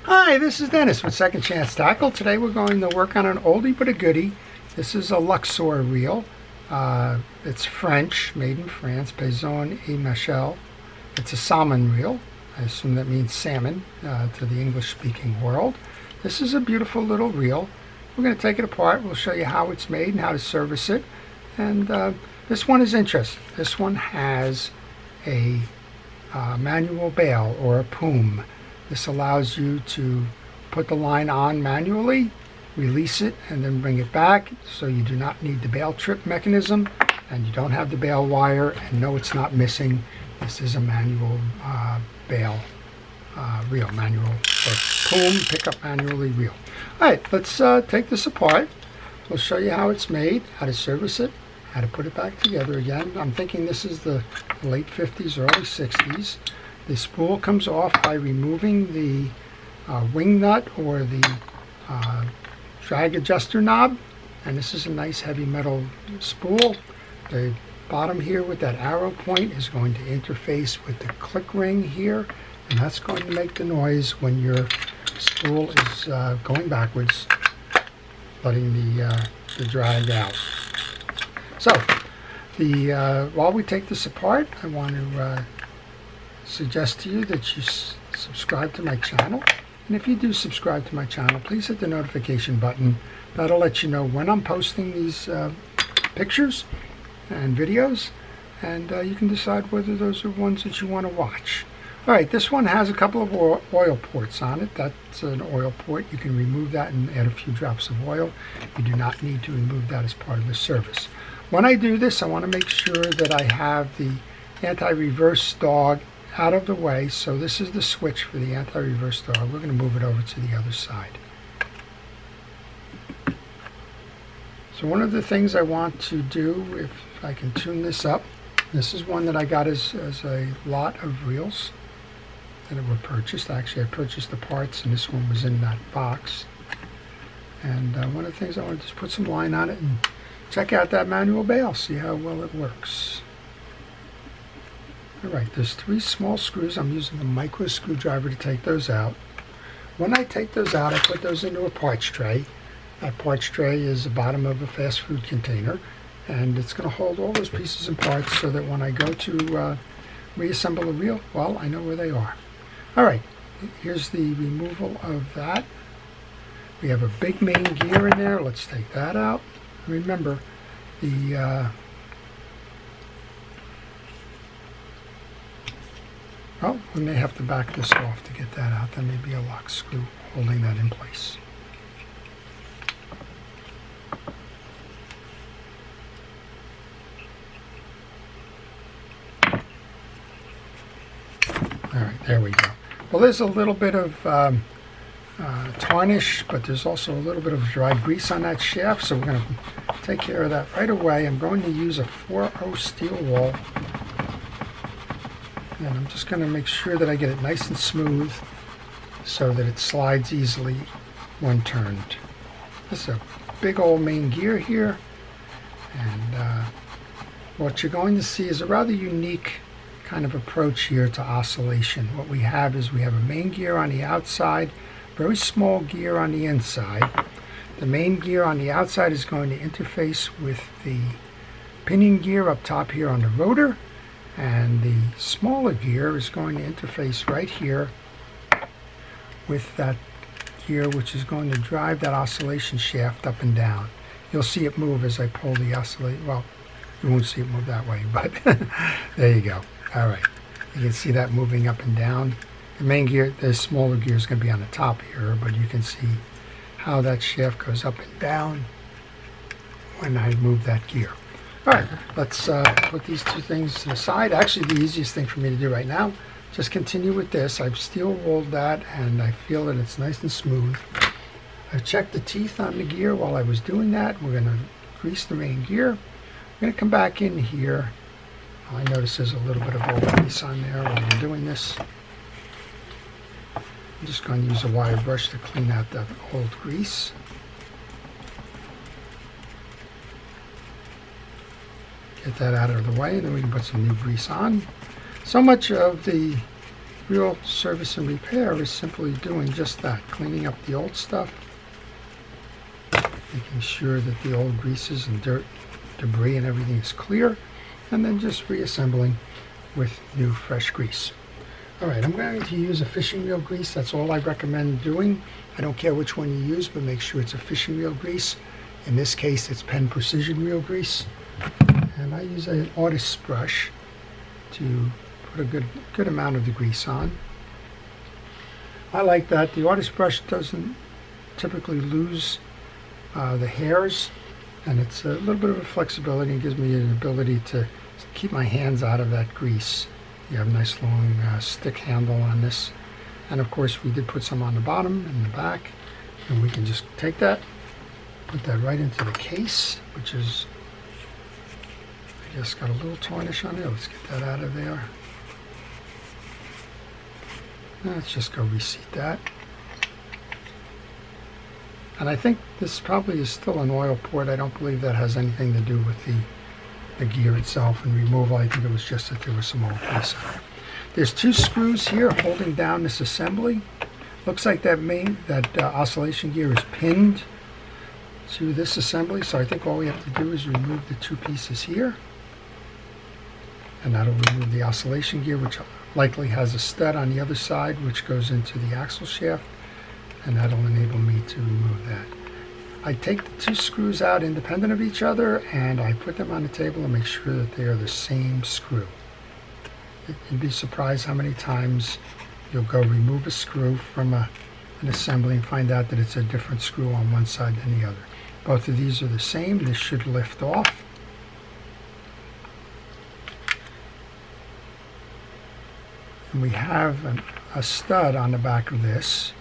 Hi, this is Dennis with Second Chance Tackle. Today we're going to work on an oldie but a goodie. This is a Luxor reel. It's French, made in France, Payson et Machel. It's a salmon reel. I assume that means salmon to the English-speaking world. This is a beautiful little reel. We're going to take it apart. We'll show you how it's made and how to service it. And this one is interesting. This one has a manual bail or a poom. This allows you to put the line on manually, release it, and then bring it back, so you do not need the bail trip mechanism, and you don't have the bail wire, and no, it's not missing. This is a manual bail reel, manual or poom, pick up manually reel. All right, let's take this apart. We'll show you how it's made, how to service it, how to put it back together again. I'm thinking this is the late 50s, early 60s. The spool comes off by removing the wing nut or the drag adjuster knob, and this is a nice heavy metal spool. The bottom here with that arrow point is going to interface with the click ring here, and that's going to make the noise when your spool is going backwards, letting the drag out. So while we take this apart, I want to suggest to you that you subscribe to my channel, and if you do subscribe to my channel, please hit the notification button. That'll let you know when I'm posting these pictures and videos, and you can decide whether those are ones that you want to watch. Alright, this one has a couple of oil ports on it. That's an oil port. You can remove that and add a few drops of oil. You do not need to remove that as part of the service. When I do this, I want to make sure that I have the anti-reverse dog out of the way. So this is the switch for the anti-reverse dog. We're going to move it over to the other side. So one of the things I want to do, if I can tune this up, this is one that I got as a lot of reels that were purchased. Actually, I purchased the parts, and this one was in that box. And one of the things I want to do is put some line on it and check out that manual bail, see how well it works. Alright, there's 3 small screws. I'm using a micro screwdriver to take those out. When I take those out, I put those into a parts tray. That parts tray is the bottom of a fast food container, and it's going to hold all those pieces and parts so that when I go to reassemble a reel, well, I know where they are. Alright, here's the removal of that. We have a big main gear in there. Let's take that out. Remember, the well, we may have to back this off to get that out. There may be a lock screw holding that in place. All right, there we go. Well, there's a little bit of tarnish, but there's also a little bit of dry grease on that shaft, so we're going to take care of that right away. I'm going to use a 4/0 steel wool, and I'm just going to make sure that I get it nice and smooth so that it slides easily when turned. This is a big old main gear here, and what you're going to see is a rather unique kind of approach here to oscillation. What we have is we have a main gear on the outside, very small gear on the inside. The main gear on the outside is going to interface with the pinion gear up top here on the rotor, and the smaller gear is going to interface right here with that gear, which is going to drive that oscillation shaft up and down. You'll see it move as I pull the oscillate. Well, you won't see it move that way, but there you go. All right, you can see that moving up and down. The main gear, the smaller gear is going to be on the top here, but you can see how that shaft goes up and down when I move that gear. All right, let's put these 2 things to the side. Actually, the easiest thing for me to do right now, just continue with this. I've steel wooled that, and I feel that it's nice and smooth. I've checked the teeth on the gear while I was doing that. We're going to grease the main gear. I'm going to come back in here. I notice there's a little bit of old grease on there while I'm doing this. I'm just going to use a wire brush to clean out that old grease. Get that out of the way, and then we can put some new grease on. So much of the Real service and repair is simply doing just that, cleaning up the old stuff, making sure that the old greases and dirt, debris and everything is clear, and then just reassembling with new fresh grease. Alright, I'm going to use a fishing reel grease. That's all I recommend doing. I don't care which one you use, but make sure it's a fishing reel grease. In this case, it's Penn Precision Reel Grease. And I use an artist's brush to put a good amount of the grease on. I like that. The artist's brush doesn't typically lose the hairs, and it's a little bit of a flexibility and gives me an ability to keep my hands out of that grease. You have a nice long stick handle on this, and of course we did put some on the bottom and the back, and we can just take that, put that right into the case, which is, I guess, got a little tarnish on it. Let's get that out of there. Let's just go reseat that. And I think this probably is still an oil port. I don't believe that has anything to do with the gear itself and removal. I think it was just that there was some old grease on it. There's two screws here holding down this assembly. Looks like that oscillation gear is pinned to this assembly, so I think all we have to do is remove the two pieces here, and that'll remove the oscillation gear, which likely has a stud on the other side which goes into the axle shaft, and that'll enable me to remove that. I take the two screws out independent of each other, and I put them on the table and make sure that they are the same screw. You'd be surprised how many times you'll go remove a screw from an assembly and find out that it's a different screw on one side than the other. Both of these are the same. This should lift off. And we have a stud on the back of this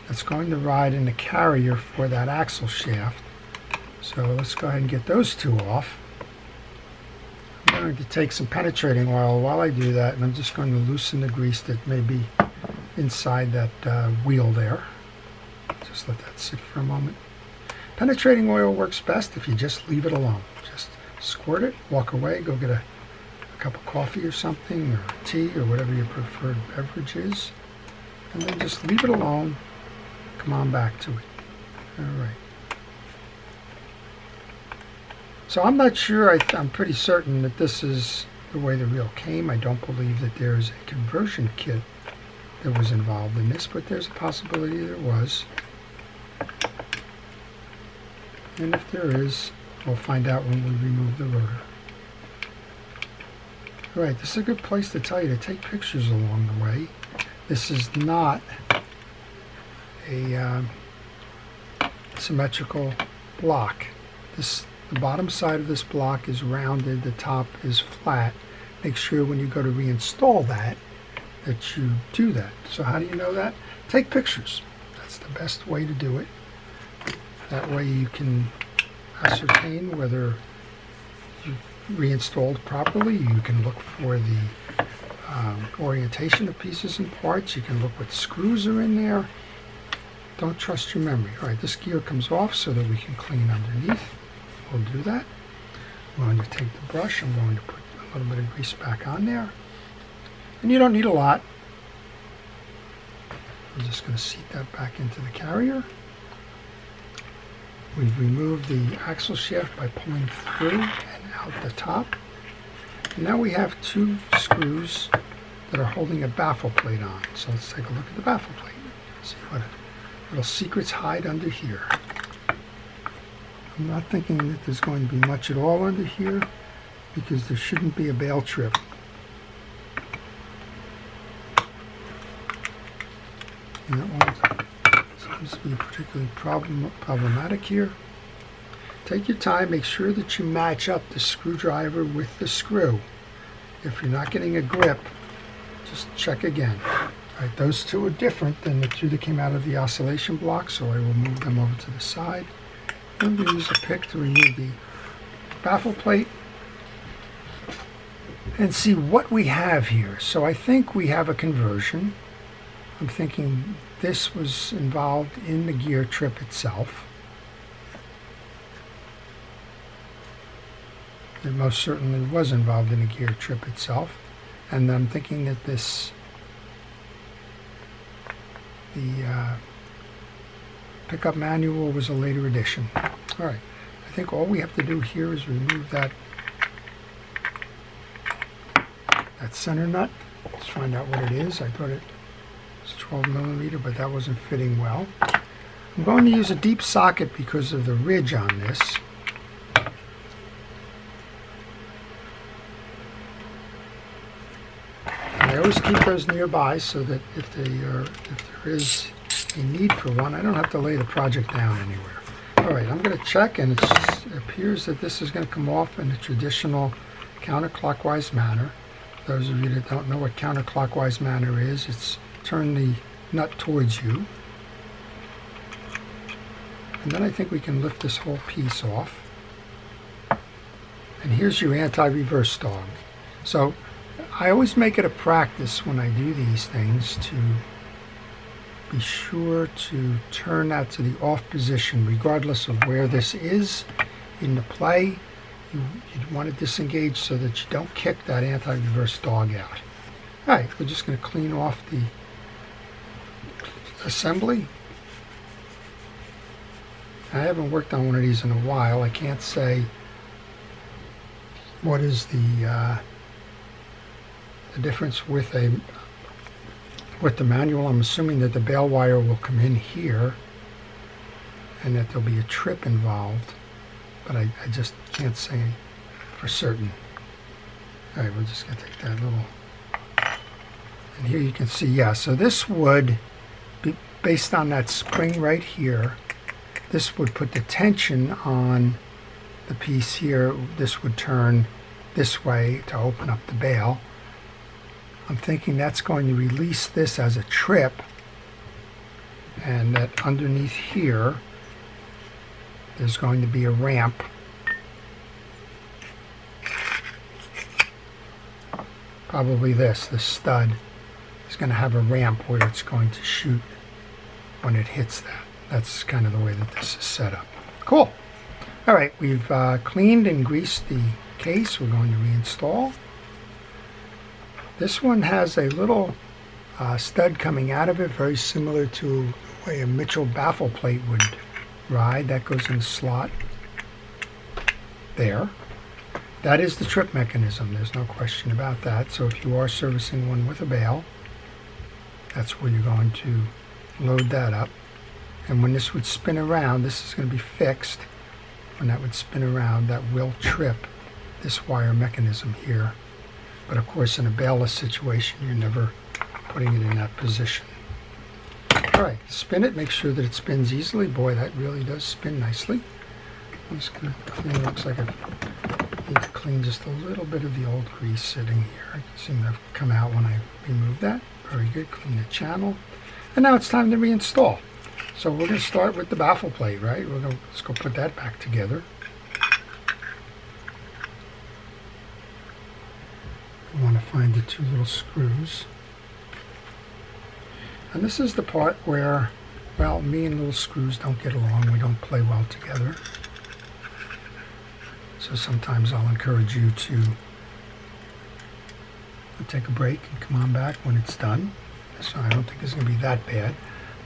that's going to ride in the carrier for that axle shaft. So let's go ahead and get those two off. I'm going to take some penetrating oil while I do that, and I'm just going to loosen the grease that may be inside that wheel there. Just let that sit for a moment. Penetrating oil works best if you just leave it alone. Just squirt it, walk away, go get a cup of coffee or something, or tea, or whatever your preferred beverage is, and then just leave it alone. Come on back to it. All right. So I'm not sure, I'm pretty certain that this is the way the reel came. I don't believe that there's a conversion kit that was involved in this, but there's a possibility there was. And if there is, we'll find out when we remove the rotor. All right, this is a good place to tell you to take pictures along the way. This is not a symmetrical block. The bottom side of this block is rounded, the top is flat. Make sure when you go to reinstall that you do that. So how do you know that? Take pictures. That's the best way to do it. That way you can ascertain whether you've reinstalled properly. You can look for the orientation of pieces and parts. You can look what screws are in there. Don't trust your memory. All right, this gear comes off so that we can clean underneath. We'll do that. I'm going to take the brush. I'm going to put a little bit of grease back on there. And you don't need a lot. I'm just going to seat that back into the carrier. We've removed the axle shaft by pulling through and out the top. And now we have two screws that are holding a baffle plate on. So let's take a look at the baffle plate. See what little secrets hide under here. I'm not thinking that there's going to be much at all under here because there shouldn't be a bail trip. And that one seems to be particularly problematic here. Take your time, make sure that you match up the screwdriver with the screw. If you're not getting a grip, just check again. All right, those two are different than the two that came out of the oscillation block, so I will move them over to the side. I'm going to use a pick to remove the baffle plate and see what we have here. So I think we have a conversion. I'm thinking this was involved in the gear trip itself. It most certainly was involved in the gear trip itself. And I'm thinking that this The pickup manual was a later addition. All right, I think all we have to do here is remove that center nut. Let's find out what it is. I thought it was 12 millimeter, but that wasn't fitting well. I'm going to use a deep socket because of the ridge on this. I always keep those nearby so that if there is a need for one, I don't have to lay the project down anywhere. All right, I'm going to check, and it appears that this is going to come off in a traditional counterclockwise manner. Those of you that don't know what counterclockwise manner is, it's turn the nut towards you. And then I think we can lift this whole piece off. And here's your anti-reverse dog. So I always make it a practice when I do these things to be sure to turn that to the off position regardless of where this is in the play. You want to disengage so that you don't kick that anti-reverse dog out. All right, we're just going to clean off the assembly. I haven't worked on one of these in a while. I can't say what is the difference with the manual. I'm assuming that the bail wire will come in here and that there'll be a trip involved, but I just can't say for certain. All right, we're just going to take that little, and here you can see, yeah, so this would be based on that spring right here. This would put the tension on the piece here. This would turn this way to open up the bail. I'm thinking that's going to release this as a trip, and that underneath here there's going to be a ramp. Probably the stud is going to have a ramp where it's going to shoot when it hits that. That's kind of the way that this is set up. Cool. All right, we've cleaned and greased the case. We're going to reinstall. This one has a little stud coming out of it, very similar to the way a Mitchell baffle plate would ride. That goes in the slot there. That is the trip mechanism. There's no question about that. So if you are servicing one with a bail, that's where you're going to load that up. And when this would spin around, this is going to be fixed. When that would spin around, that will trip this wire mechanism here. But of course, in a bailless situation, you're never putting it in that position. All right, spin it. Make sure that it spins easily. Boy, that really does spin nicely. I'm just going to clean. Looks like I need to clean just a little bit of the old grease sitting here. It seemed to have come out when I removed that. Very good. Clean the channel. And now it's time to reinstall. So we're going to start with the baffle plate, right? Let's go put that back together. We want to find the two little screws. And this is the part where, well, me and little screws don't get along. We don't play well together. So sometimes I'll encourage you to take a break and come on back when it's done. So I don't think it's going to be that bad.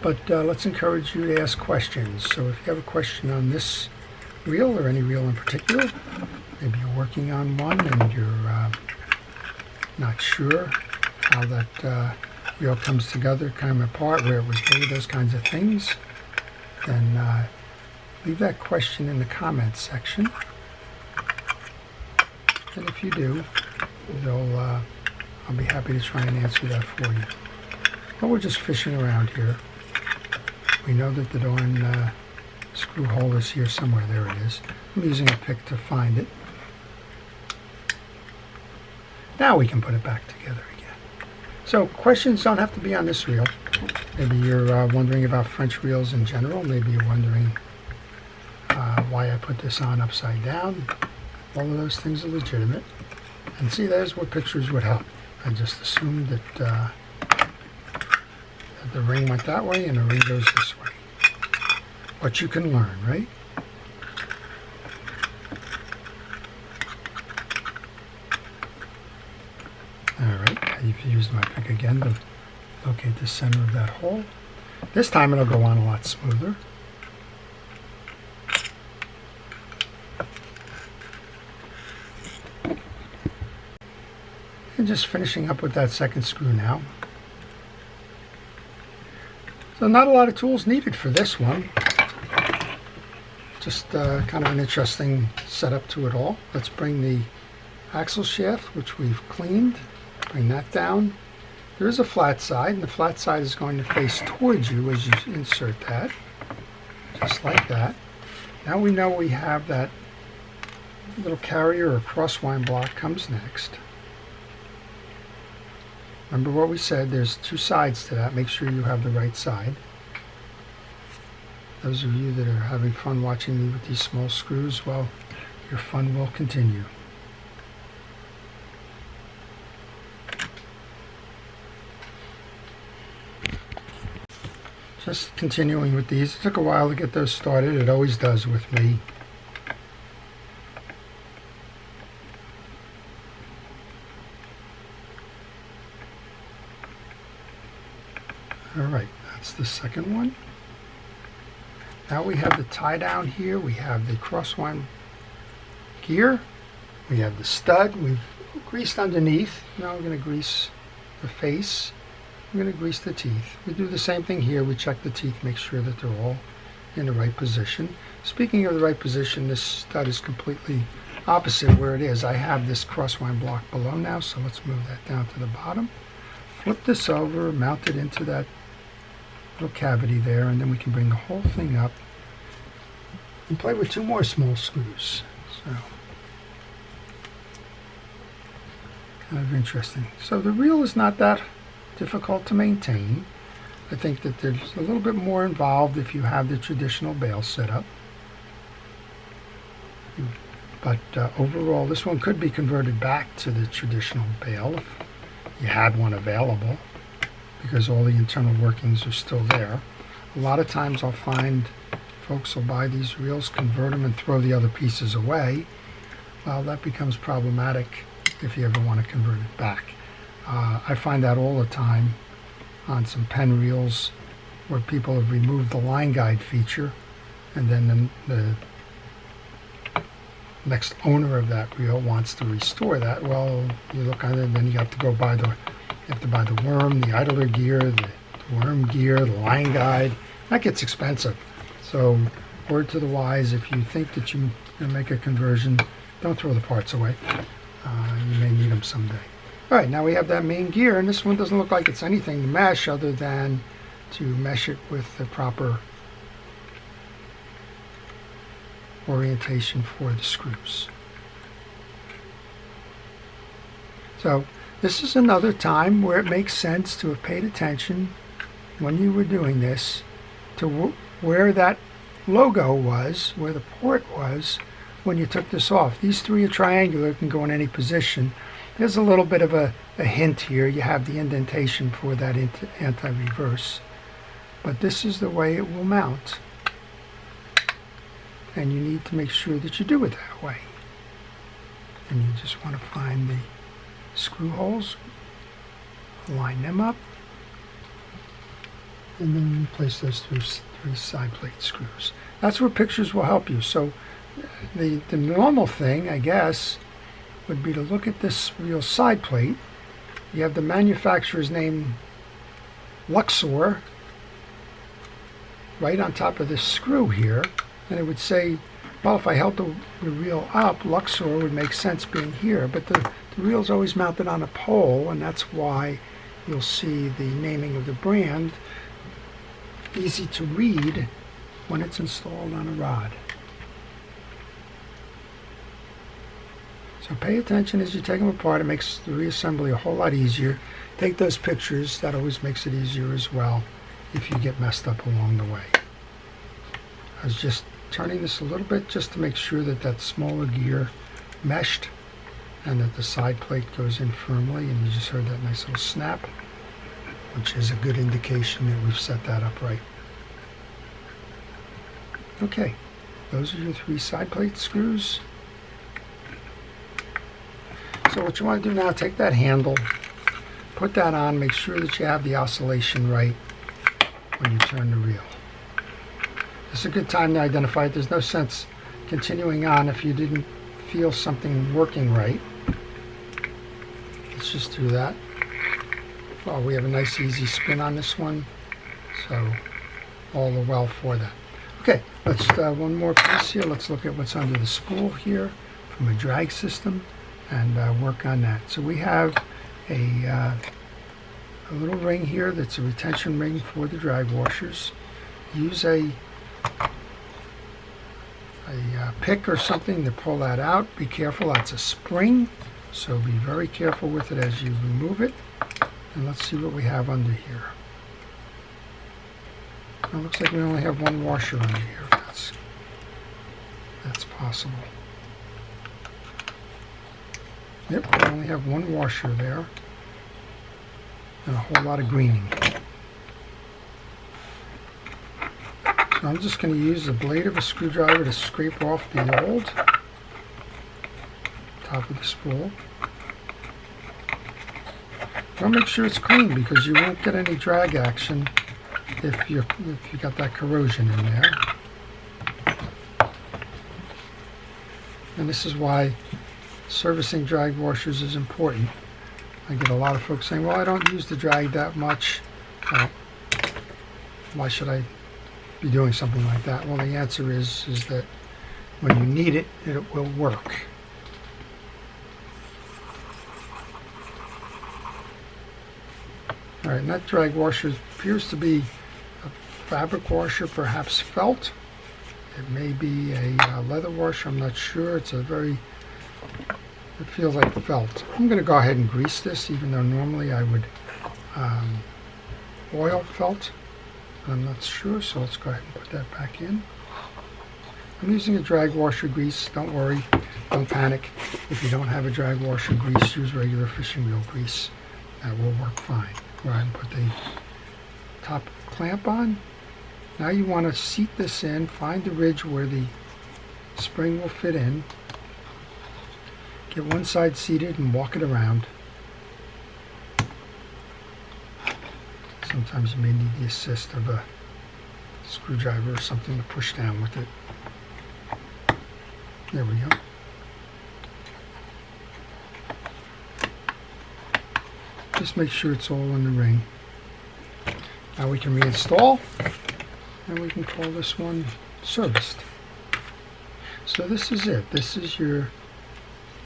But let's encourage you to ask questions. So if you have a question on this reel or any reel in particular, maybe you're working on one and you're not sure how that reel comes together, come apart, where it was made, those kinds of things, then leave that question in the comments section. And if you do, I'll be happy to try and answer that for you. But we're just fishing around here. We know that the darn screw hole is here somewhere. There it is. I'm using a pick to find it. Now we can put it back together again. So questions don't have to be on this reel. Maybe you're wondering about French reels in general. Maybe you're wondering why I put this on upside down. All of those things are legitimate. And see, there's what pictures would help. I just assumed that the ring went that way and the ring goes this way. What you can learn, right? Alright, you've used my pick again to locate the center of that hole. This time it'll go on a lot smoother. And just finishing up with that second screw now. So not a lot of tools needed for this one. Just kind of an interesting setup to it all. Let's bring the axle shaft, which we've cleaned, bring that down. There is a flat side, and the flat side is going to face towards you as you insert that, just like that. Now we know we have that little carrier or crosswind block comes next. Remember what we said, there's two sides to that. Make sure you have the right side. Those of you that are having fun watching me with these small screws, well, your fun will continue. Just continuing with these. It took a while to get those started. It always does with me. Alright, that's the second one. Now we have the tie down here. We have the crosswind gear. We have the stud. We've greased underneath. Now we're going to grease the face. We're going to grease the teeth. We do the same thing here. We check the teeth, make sure that they're all in the right position. Speaking of the right position, this stud is completely opposite where it is. I have this crosswind block below now, so let's move that down to the bottom. Flip this over, mount it into that little cavity there, and then we can bring the whole thing up and play with two more small screws. So, kind of interesting. So the reel is not that difficult to maintain. I think that there's a little bit more involved if you have the traditional bail setup. But overall, this one could be converted back to the traditional bail if you had one available, because all the internal workings are still there. A lot of times I'll find folks will buy these reels, convert them, and throw the other pieces away. Well, that becomes problematic if you ever want to convert it back. I find that all the time on some pen reels where people have removed the line guide feature, and then the next owner of that reel wants to restore that. Well, you look on it, and then you have to go buy the worm, the idler gear, the worm gear, the line guide. That gets expensive. So, word to the wise, if you think that you're going to make a conversion, don't throw the parts away. You may need them someday. Alright, now we have that main gear, and this one doesn't look like it's anything to mesh other than to mesh it with the proper orientation for the screws. So this is another time where it makes sense to have paid attention when you were doing this to where that logo was, where the port was when you took this off. These three are triangular, can go in any position. There's a little bit of a hint here. You have the indentation for that anti-reverse. But this is the way it will mount. And you need to make sure that you do it that way. And you just want to find the screw holes, line them up, and then place those three side plate screws. That's where pictures will help you. So the normal thing, I guess, would be to look at this reel side plate. You have the manufacturer's name, Luxor, right on top of this screw here, and it would say, well, if I held the reel up, Luxor would make sense being here, but the reel's always mounted on a pole, and that's why you'll see the naming of the brand easy to read when it's installed on a rod. So pay attention as you take them apart. It makes the reassembly a whole lot easier. Take those pictures. That always makes it easier as well if you get messed up along the way. I was just turning this a little bit just to make sure that that smaller gear meshed and that the side plate goes in firmly, and you just heard that nice little snap, which is a good indication that we've set that up right. Okay, those are your three side plate screws. So what you want to do now, take that handle, put that on, make sure that you have the oscillation right, when you turn the reel. It's a good time to identify it. There's no sense continuing on if you didn't feel something working right. Let's just do that. Well, we have a nice easy spin on this one, so all the well for that. Okay, let's one more piece here. Let's look at what's under the spool here from a drag system and work on that. So we have a little ring here that's a retention ring for the drag washers. Use a pick or something to pull that out. Be careful, that's a spring, so be very careful with it as you remove it. And let's see what we have under here. It looks like we only have one washer under here. That's possible. Yep, we only have one washer there. And a whole lot of greening. So I'm just going to use the blade of a screwdriver to scrape off the old top of the spool. I'll make sure it's clean because you won't get any drag action if you got that corrosion in there. And this is why servicing drag washers is important. I get a lot of folks saying, well, I don't use the drag that much. Well, why should I be doing something like that? Well, the answer is that when you need it, it will work. All right, and that drag washer appears to be a fabric washer, perhaps felt. It may be a leather washer, I'm not sure. It feels like felt. I'm going to go ahead and grease this, even though normally I would oil felt. I'm not sure, so let's go ahead and put that back in. I'm using a drag washer grease. Don't worry, don't panic. If you don't have a drag washer grease, use regular fishing reel grease. That will work fine. Go ahead and put the top clamp on. Now you want to seat this in, find the ridge where the spring will fit in. Get one side seated and walk it around. Sometimes you may need the assist of a screwdriver or something to push down with it. There we go. Just make sure it's all in the ring. Now we can reinstall, and we can call this one serviced. So this is it. This is your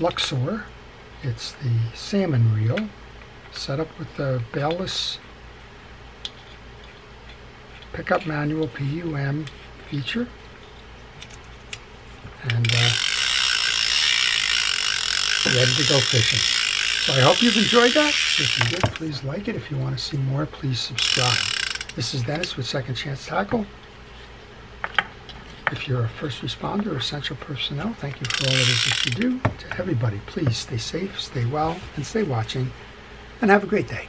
Luxor. It's the salmon reel set up with the bailless pickup manual PUM feature, and ready to go fishing. So I hope you've enjoyed that. If you did, please like it. If you want to see more, please subscribe. This is Dennis with Second Chance Tackle. If you're a first responder or essential personnel, thank you for all it is that you do. To everybody, please stay safe, stay well, and stay watching, and have a great day.